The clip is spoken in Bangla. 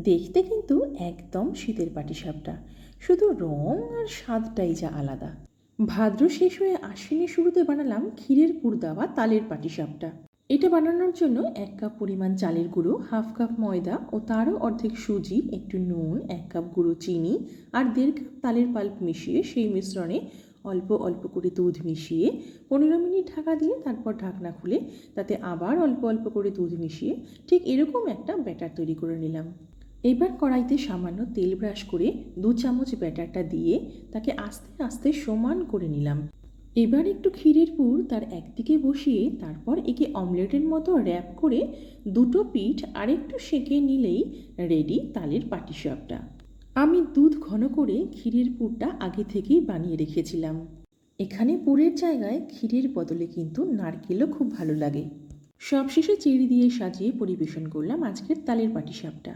দেখতে কিন্তু একদম শীতের পাটিসাপটা, শুধু রং আর স্বাদটাই যা আলাদা। ভাদ্র শেষ হয়ে আশ্বিনের শুরুতে বানালাম ক্ষীরের পুর দেওয়া তালের পাটিসাপটা। এটা বানানোর জন্য 1 কাপ পরিমাণ চালের গুঁড়ো, হাফ কাপ ময়দা ও তারও অর্ধেক সুজি, একটু নুন, 1 কাপ গুঁড়ো চিনি আর 1.5 কাপ তালের পাল্প মিশিয়ে সেই মিশ্রণে অল্প অল্প করে দুধ মিশিয়ে 15 মিনিট ঢাকা দিয়ে তারপর ঢাকনা খুলে তাতে আবার অল্প অল্প করে দুধ মিশিয়ে ঠিক এরকম একটা ব্যাটার তৈরি করে নিলাম। এবার কড়াইতে সামান্য তেল ব্রাশ করে 2 চামচ ব্যাটারটা দিয়ে তাকে আস্তে আস্তে সমান করে নিলাম। এবার একটু ক্ষীরের পুর তার একদিকে বসিয়ে তারপর একে অমলেটের মতো র্যাপ করে দুটো পিঠ আরেকটু সেঁকে নিলেই রেডি তালের পাটিসাপটা। আমি দুধ ঘন করে ক্ষীরের পুরটা আগে থেকেই বানিয়ে রেখেছিলাম। এখানে পুরের জায়গায় ক্ষীরের বদলে কিন্তু নারকেলও খুব ভালো লাগে। সবশেষে চেরি দিয়ে সাজিয়ে পরিবেশন করলাম আজকের তালের পাটিসাপটা।